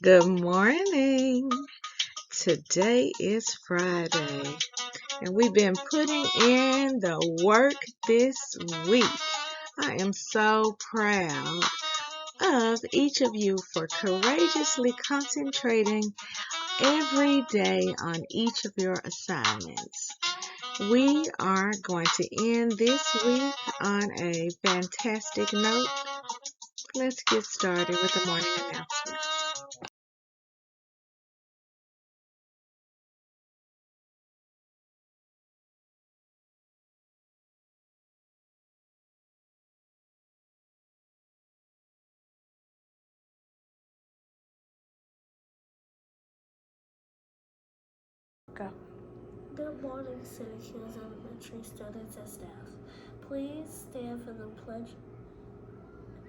Good morning. Today is Friday, and we've been putting in the work this week. I am so proud of each of you for courageously concentrating every day on each of your assignments. We are going to end this week on a fantastic note. Let's get started with the morning announcement. Go. Good morning, Scenic Hills Elementary students and staff. Please stand for the Pledge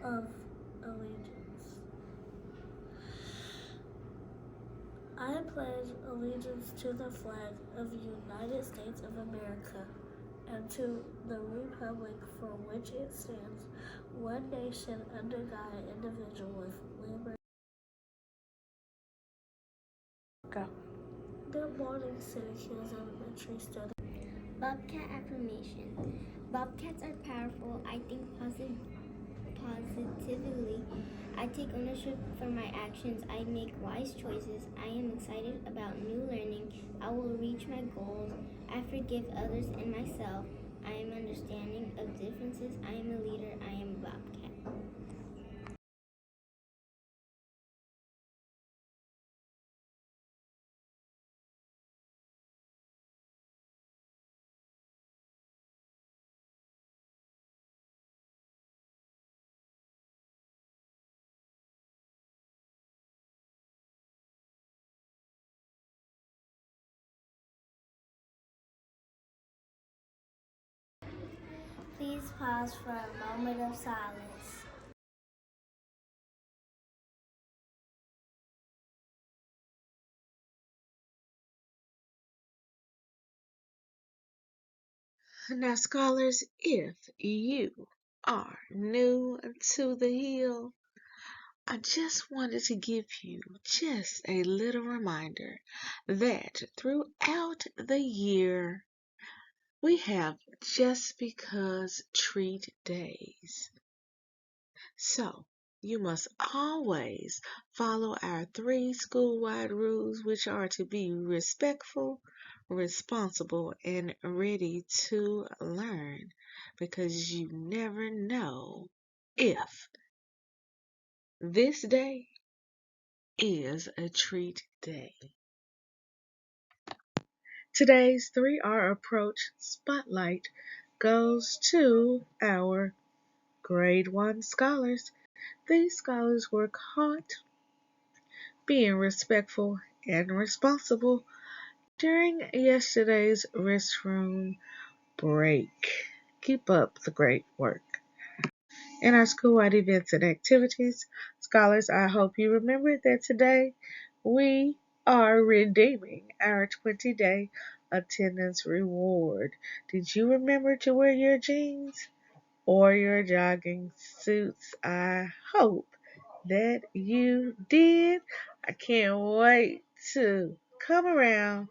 of Allegiance. I pledge allegiance to the flag of the United States of America and to the republic for which it stands, one nation under God, indivisible, with liberty. Go. Good morning, Scenic Hills Elementary students. Bobcat affirmation. Bobcats are powerful. I think positively. I take ownership for my actions. I make wise choices. I am excited about new learning. I will reach my goals. I forgive others and myself. I am understanding of differences. I am a leader. I am a Bobcat. Please pause for a moment of silence. Now, scholars, if you are new to the Hill, I just wanted to give you just a little reminder that throughout the year, we have just because treat days. So, you must always follow our 3 school-wide rules, which are to be respectful, responsible, and ready to learn, because you never know if this day is a treat day. Today's 3R approach spotlight goes to our grade 1 scholars. These scholars were caught being respectful and responsible during yesterday's restroom break. Keep up the great work. In our school-wide events and activities, scholars, I hope you remember that today we are redeeming our 20-day attendance reward. Did you remember to wear your jeans or your jogging suits? I hope that you did. I can't wait to come around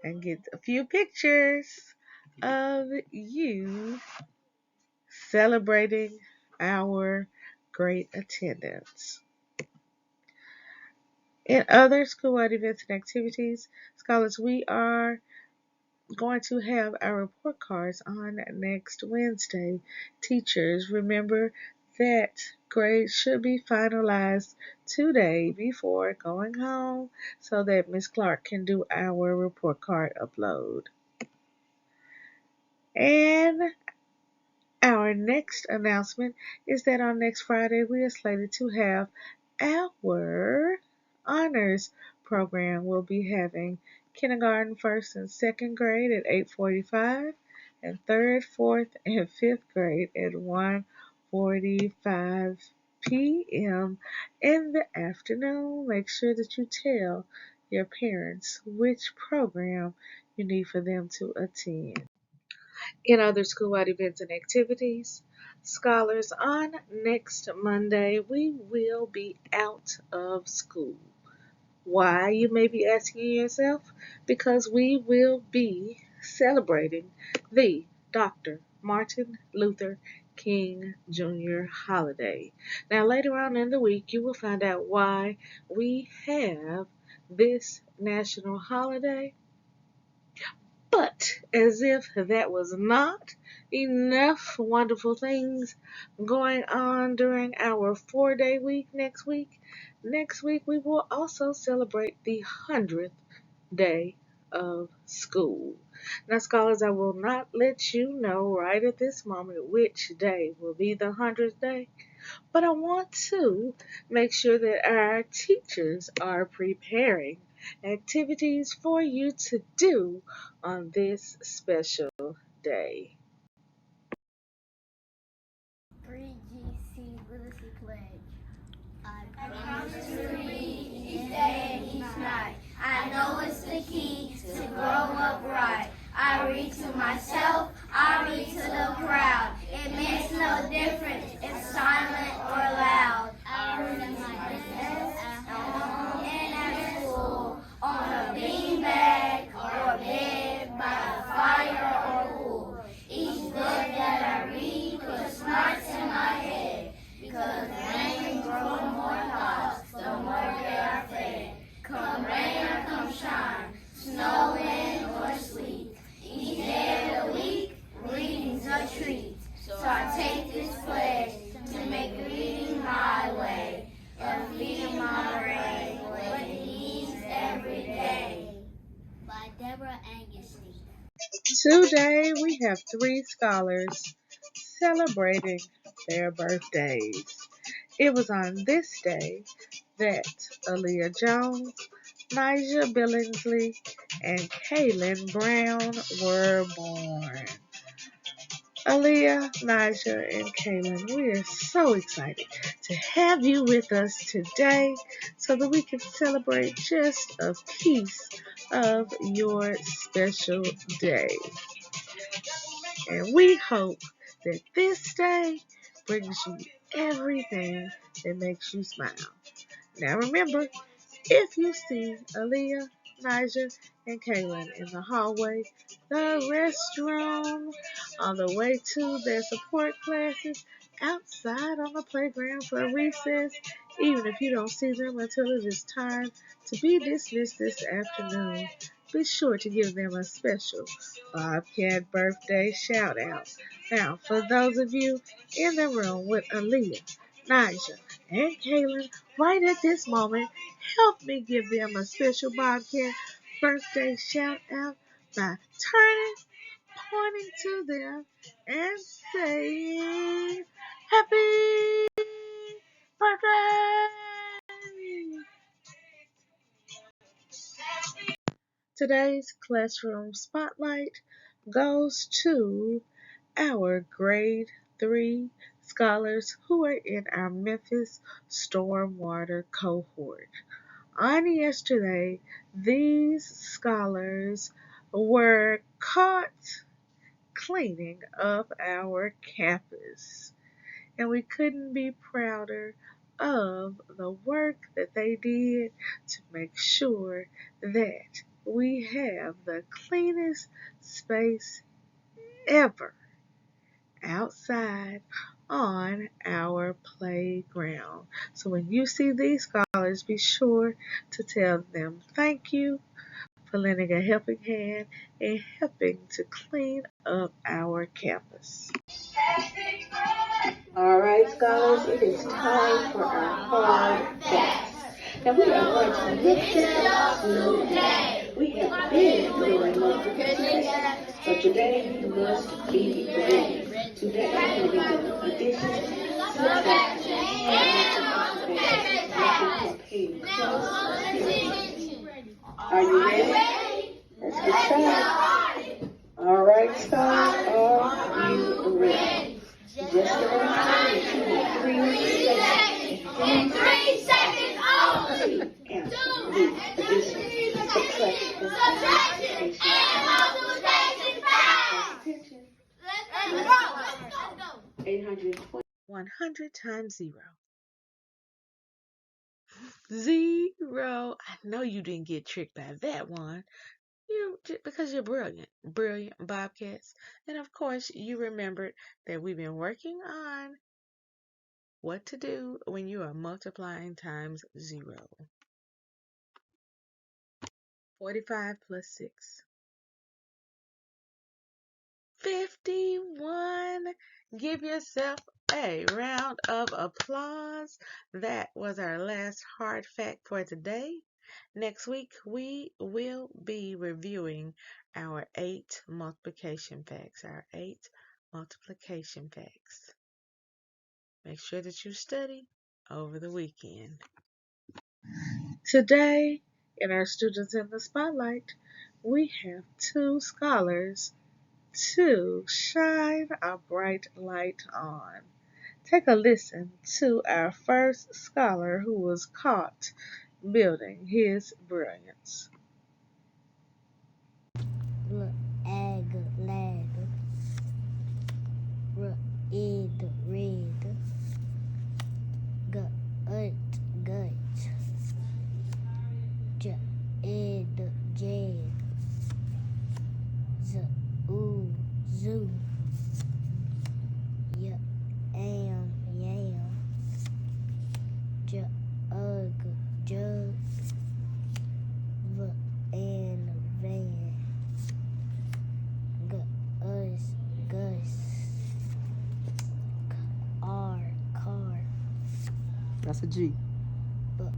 and get a few pictures of you celebrating our great attendance. In other school-wide events and activities, scholars, we are going to have our report cards on next Wednesday. Teachers, remember that grades should be finalized today before going home so that Ms. Clark can do our report card upload. And our next announcement is that on next Friday we are slated to have our honors program. We'll be having kindergarten, first and second grade at 8:45 and third, fourth, and fifth grade at 1:45 p.m. in the afternoon. Make sure that you tell your parents which program you need for them to attend. In other school-wide events and activities, scholars, on next Monday, we will be out of school. Why, you may be asking yourself? Because we will be celebrating the Dr. Martin Luther King Jr. holiday. Now, later on in the week, you will find out why we have this national holiday. But as if that was not enough wonderful things going on during our 4-day week next week we will also celebrate the 100th day of school. Now, scholars, I will not let you know right at this moment which day will be the 100th day, but I want to make sure that our teachers are preparing activities for you to do on this special day. 3GC Literacy Pledge. I promise to read each day and each night. I know it's the key to grow up right. I read to myself, I read to the crowd. It makes no difference if silent or loud. I read my desk, at home and at school, on a beanbag or bed, by a fire or pool. Each book that I read puts smarts in my head, because rain grows more thoughts, the more they are fed. Come rain or come shine, snow, wind, or sleet, each day of the week, reading's a treat. So I take this pledge to make reading my way, and feeding my brain what it needs every day. By Deborah Angustein. Today we have 3 scholars celebrating their birthdays. It was on this day that Aaliyah Jones, Nigel Billingsley, and Kaylin Brown were born. Aaliyah, Nigel, and Kaylin, we are so excited to have you with us today so that we can celebrate just a piece of your special day. And we hope that this day brings you everything that makes you smile. Now remember, if you see Aaliyah, Nigel, and Kaylin in the hallway, the restroom, on the way to their support classes, outside on the playground for recess, even if you don't see them until it is time to be dismissed this afternoon, be sure to give them a special Bobcat birthday shout out. Now, for those of you in the room with Aaliyah, Nigel, and Kaylin, right at this moment, help me give them a special Bobcat birthday shout out by turning, pointing to them, and saying, Happy birthday! Today's classroom spotlight goes to our grade 3 scholars who are in our Memphis Stormwater cohort. On yesterday, these scholars were caught cleaning up our campus, and we couldn't be prouder of the work that they did to make sure that we have the cleanest space ever outside on our playground. So when you see these scholars, be sure to tell them thank you for lending a helping hand and helping to clean up our campus. All right, scholars, it is time for our hard facts. Now we are going to listen today. We have been doing multiplication, but today you must be ready. Today we will be doing addition, subtraction, and multiplication. Are you ready? Let's get started. All right, scholars, are you ready? Just a reminder that you have 3 seconds. In 3 seconds only. Answer the addition, Subtraction and multiplication facts. Attention. Let's go. 820. 100 times 0. 0. I know you didn't get tricked by that one. Because you're brilliant, brilliant Bobcats. And of course, you remembered that we've been working on what to do when you are multiplying times 0. 45 plus 6. 51. Give yourself a round of applause. That was our last hard fact for today. Next week, we will be reviewing our 8 multiplication facts. Make sure that you study over the weekend. Today, in our Students in the Spotlight, we have 2 scholars to shine a bright light on. Take a listen to our first scholar who was caught building his brilliance. Ag, lag, id, read, gut, gut, id, jed, zoo, yam, jug, jug, van, gus, car, That's a G. bug,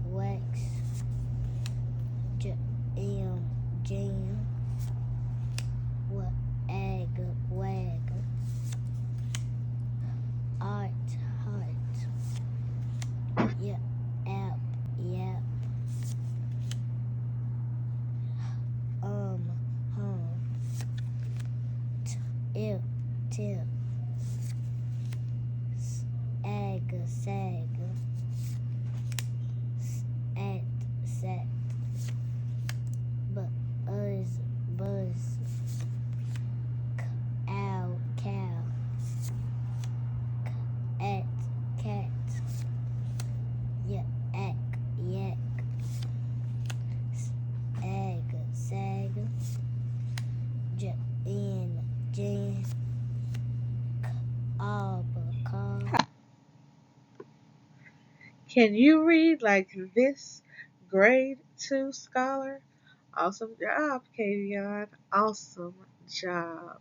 wax, jam, ag, wag, art, app, yap, hum, tip, sag, set, buzz, cow, cat, yak, sag, jan, cob. Can you read like this, grade 2 scholar? Awesome job, Kavion. Awesome job.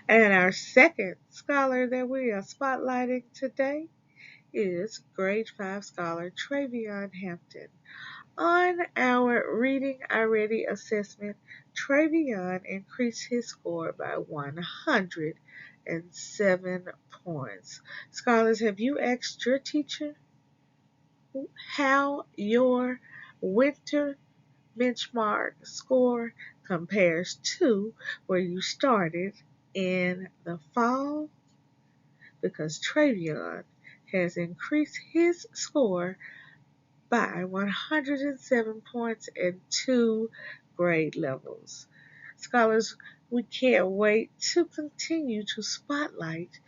And our second scholar that we are spotlighting today is grade 5 scholar Travion Hampton. On our Reading Already assessment, Travion increased his score by 107 points. Scholars, have you asked your teacher how your winter benchmark score compares to where you started in the fall? Because Travion has increased his score by 107 points in 2 grade levels. Scholars, we can't wait to continue to spotlight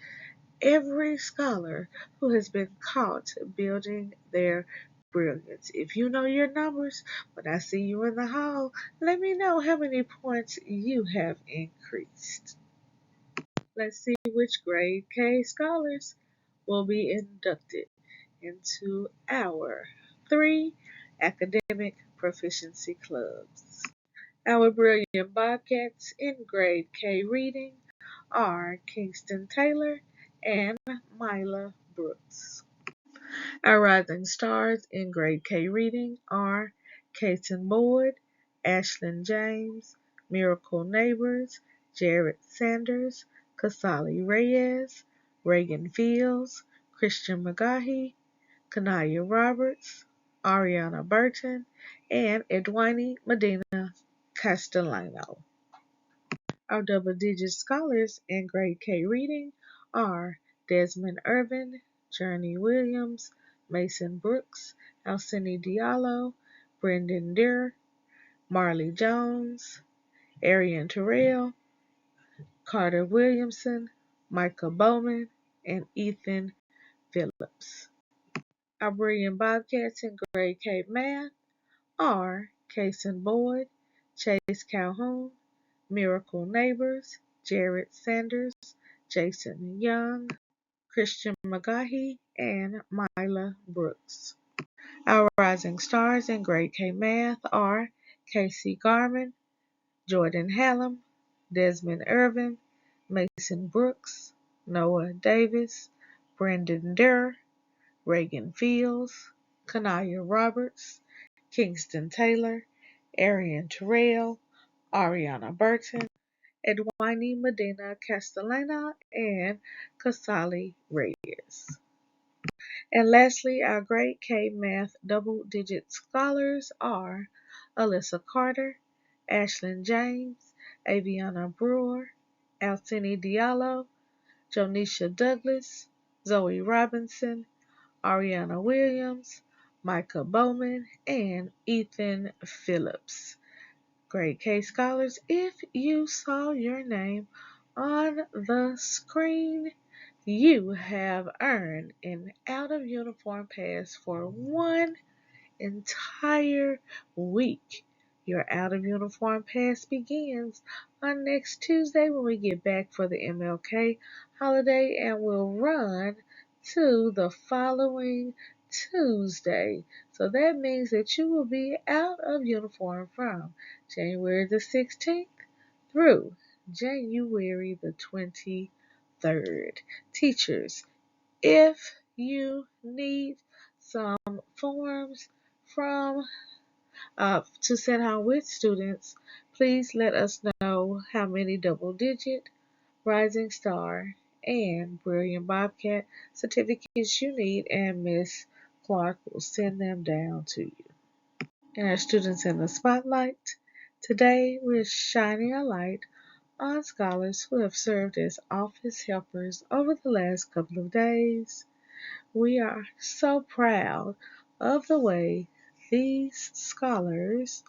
every scholar who has been caught building their brilliance. If you know your numbers, when I see you in the hall, let me know how many points you have increased. Let's see which grade K scholars will be inducted into our 3 academic proficiency clubs. Our brilliant Bobcats in grade K reading are Kingston Taylor and Mila Brooks. Our rising stars in grade K reading are Kason Boyd, Ashlyn James, Miracle Neighbors, Jared Sanders, Kasali Reyes, Reagan Fields, Christian McGahee, Kanaya Roberts, Ariana Burton, and Edwini Medina Castellano. Our double-digit scholars in grade K reading are Desmond Irvin, Journey Williams, Mason Brooks, Alcini Diallo, Brendan Deere, Marley Jones, Arian Terrell, Carter Williamson, Micah Bowman, and Ethan Phillips. Our brilliant Bobcats in grade K math are Kason Boyd, Chase Calhoun, Miracle Neighbors, Jared Sanders, Jason Young, Christian McGahee, and Mila Brooks. Our rising stars in grade K math are Casey Garman, Jordan Hallam, Desmond Irvin, Mason Brooks, Noah Davis, Brendan Durr, Reagan Fields, Kanaya Roberts, Kingston Taylor, Arian Terrell, Ariana Burton, Edwini Medina Castellana, and Kasali Reyes. And lastly, our grade K math double-digit scholars are Alyssa Carter, Ashlyn James, Aviana Brewer, Alcini Diallo, Jonisha Douglas, Zoe Robinson, Ariana Williams, Micah Bowman, and Ethan Phillips. Grade K scholars, if you saw your name on the screen, you have earned an out of uniform pass for one entire week. Your out of uniform pass begins on next Tuesday when we get back for the MLK holiday and will run to the following Tuesday. So that means that you will be out of uniform from January the 16th through January the 23rd. Teachers, if you need some forms from to send home with students, please let us know how many double-digit, Rising Star, and Brilliant Bobcat certificates you need, and Miss Clark will send them down to you. And our students in the spotlight, today we're shining a light on scholars who have served as office helpers over the last couple of days. We are so proud of the way these scholars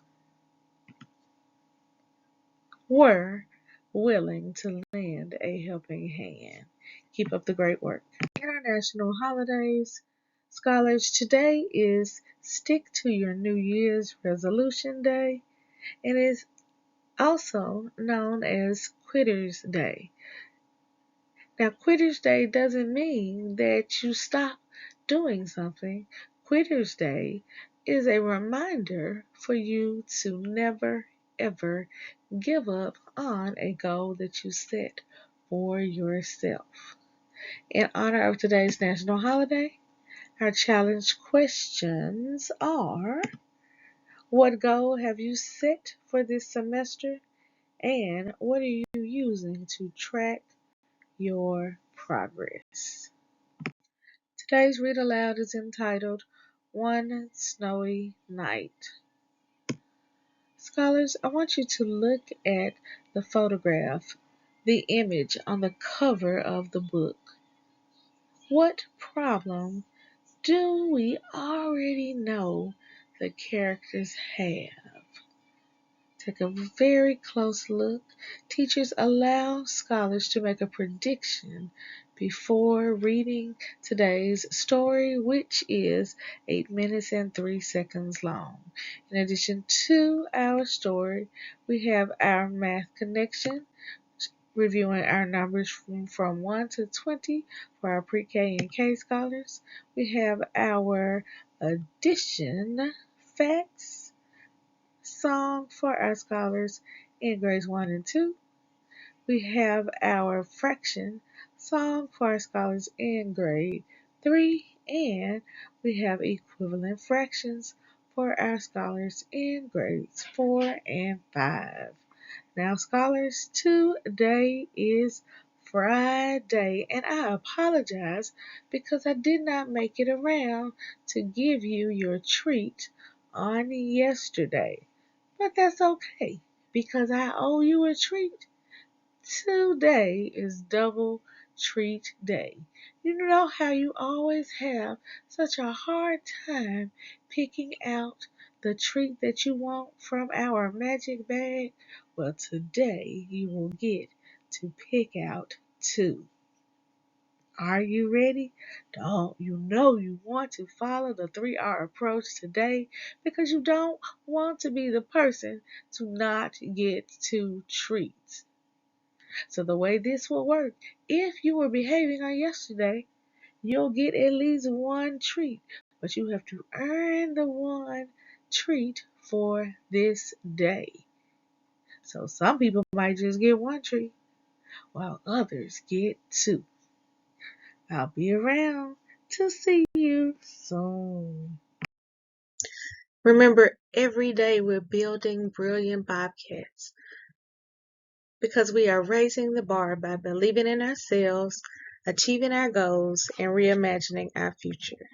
were willing to lend a helping hand. Keep up the great work. International holidays. Scholars, today is Stick to Your New Year's Resolution Day and is also known as Quitters Day. Now, Quitters Day doesn't mean that you stop doing something. Quitters Day is a reminder for you to never, ever give up on a goal that you set for yourself. In honor of today's national holiday, our challenge questions are: what goal have you set for this semester? And what are you using to track your progress? Today's Read Aloud is entitled One Snowy Night. Scholars, I want you to look at the photograph, the image on the cover of the book. What problem do we already know the characters have? Take a very close look. Teachers allow scholars to make a prediction before reading today's story, which is 8 minutes and 3 seconds long. In addition to our story, we have our math connection, reviewing our numbers from 1 to 20 for our pre-K and K scholars. We have our addition facts song for our scholars in grades 1 and 2. We have our fraction song for our scholars in grade 3, and we have equivalent fractions for our scholars in grades 4 and 5. Now, scholars, today is Friday, and I apologize because I did not make it around to give you your treat on yesterday. But that's okay because I owe you a treat. Today is double treat day. You know how you always have such a hard time picking out the treat that you want from our magic bag? Well, today you will get to pick out two. Are you ready? Don't you know you want to follow the 3R approach today because you don't want to be the person to not get 2 treats. So the way this will work, if you were behaving on yesterday, you'll get at least 1 treat, but you have to earn the 1 treat for this day. So some people might just get 1 treat, while others get 2. I'll be around to see you soon. Remember, every day we're building brilliant Bobcats because we are raising the bar by believing in ourselves, achieving our goals, and reimagining our future.